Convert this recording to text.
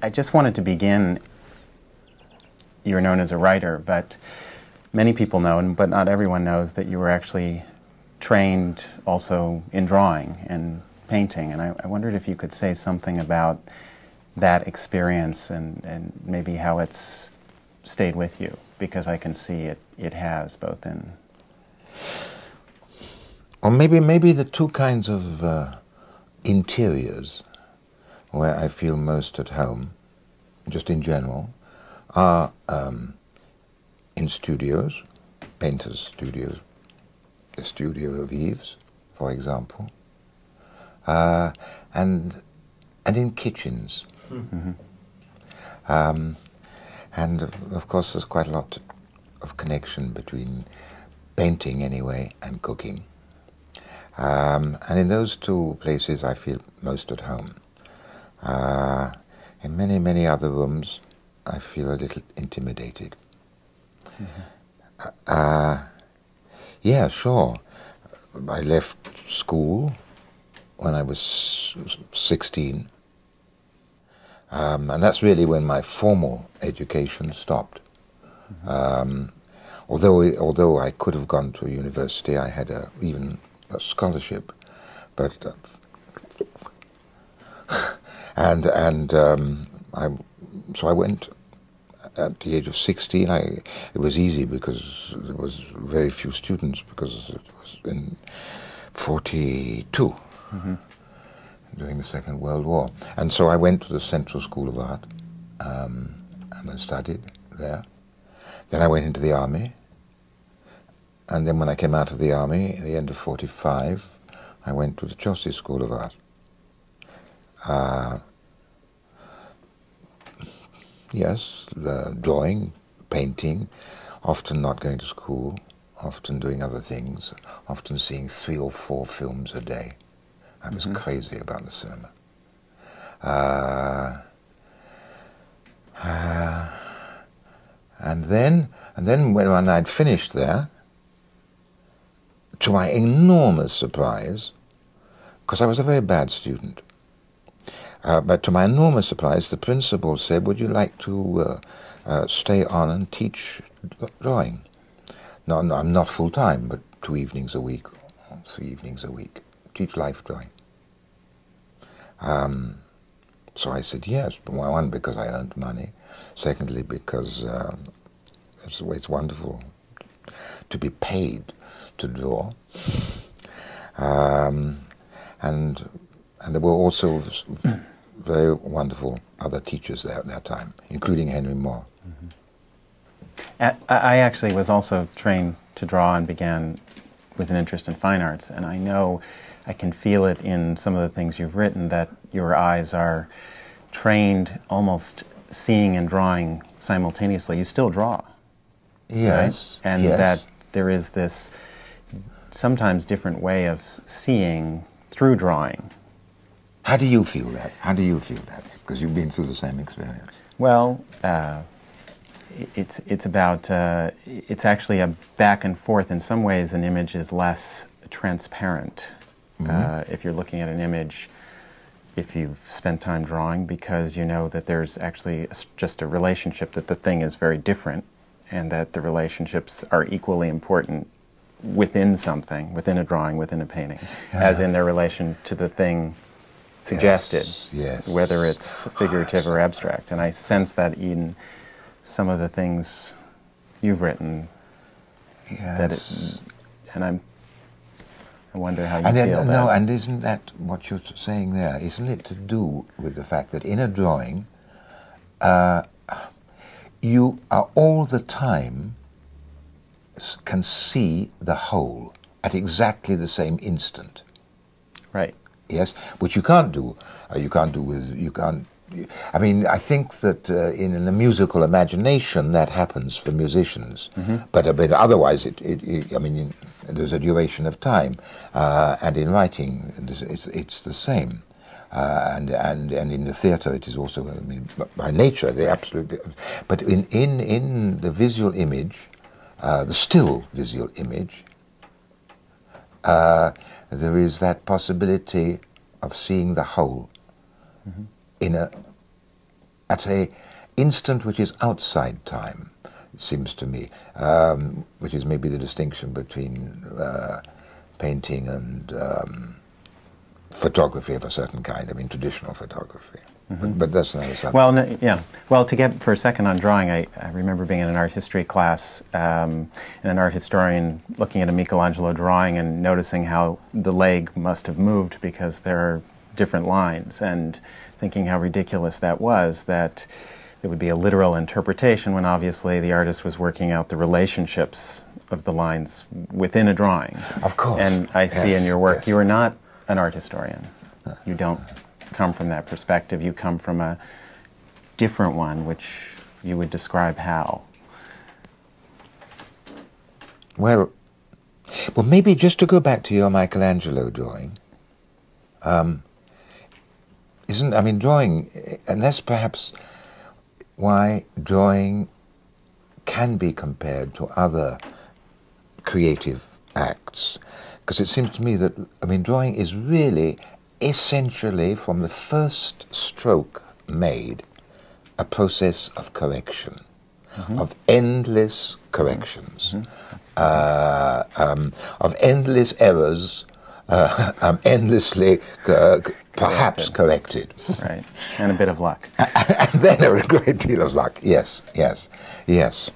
I just wanted to begin. You're known as a writer, but many people know, but not everyone knows, that you were actually trained also in drawing and painting. And I wondered if you could say something about that experience and maybe how it's stayed with you, because I can see it has, both in... Or maybe the two kinds of interiors where I feel most at home, just in general, are in studios, painters' studios, the studio of Yves, for example, and in kitchens. Mm-hmm. And of course there's quite a lot of connection between painting anyway and cooking. And in those two places I feel most at home. In many, many other rooms I feel a little intimidated. Mm-hmm. Yeah, sure. I left school when I was 16. And that's really when my formal education stopped. Mm-hmm. Although I could have gone to a university, I had even a scholarship, but so I went at the age of 16. It was easy because there was very few students, because it was in 42. Mm-hmm. During the Second World War. And so I went to the Central School of Art, and I studied there. Then I went into the army, and then when I came out of the army at the end of 45, I went to the Mieussy School of Art. Yes, drawing, painting, often not going to school, often doing other things, often seeing 3 or 4 films a day. I was crazy about the cinema. And then when I'd finished there, to my enormous surprise, because I was a very bad student, but to my enormous surprise, the principal said, "Would you like to stay on and teach drawing?" No, I'm not full-time, but 2 evenings a week, or 3 evenings a week. Teach life drawing. So I said yes. One, because I earned money. Secondly, because it's wonderful to be paid to draw. And there were also very wonderful other teachers there at that time, including Henry Moore. Mm-hmm. I actually was also trained to draw and began with an interest in fine arts, and I know I can feel it in some of the things you've written, that your eyes are trained almost seeing and drawing simultaneously. You still draw. Yes. Right? And yes. that there is this sometimes different way of seeing through drawing. How do you feel that? How do you feel that? Because you've been through the same experience. Well, it's about, it's actually a back and forth. In some ways an image is less transparent. If you're looking at an image, if you've spent time drawing, because you know that there's actually just a relationship, that the thing is very different, and that the relationships are equally important within something, within a drawing, within a painting, as in their relation to the thing suggested, yes. whether it's figurative or abstract. And I sense that in some of the things you've written, yes. I wonder how you feel that. No, and isn't that what you're saying there? Isn't it to do with the fact that in a drawing, you are all the time can see the whole at exactly the same instant. Right. Yes, which you can't do. I mean, I think that in a musical imagination that happens for musicians, but otherwise, I mean, there's a duration of time, and in writing, it's the same, and in the theatre, it is also. I mean, by nature, they absolutely. But in the visual image, the still visual image, there is that possibility of seeing the whole in at a instant which is outside time, it seems to me, which is maybe the distinction between painting and photography of a certain kind, I mean traditional photography. Mm-hmm. But that's another subject. Well, no, yeah. Well, to get for a second on drawing, I remember being in an art history class and an art historian looking at a Michelangelo drawing and noticing how the leg must have moved because there are different lines, and thinking how ridiculous that was, that it would be a literal interpretation when obviously the artist was working out the relationships of the lines within a drawing. Of course. And I see in your work, yes. you are not an art historian. You don't come from that perspective. You come from a different one, which you would describe how? Well, maybe just to go back to your Michelangelo drawing, drawing, and that's perhaps why drawing can be compared to other creative acts, because it seems to me that, drawing is really essentially, from the first stroke made, a process of correction, mm-hmm. of endless corrections, mm-hmm. Of endless errors, endlessly perhaps corrected. Right, and a bit of luck. And then a great deal of luck, yes, yes, yes.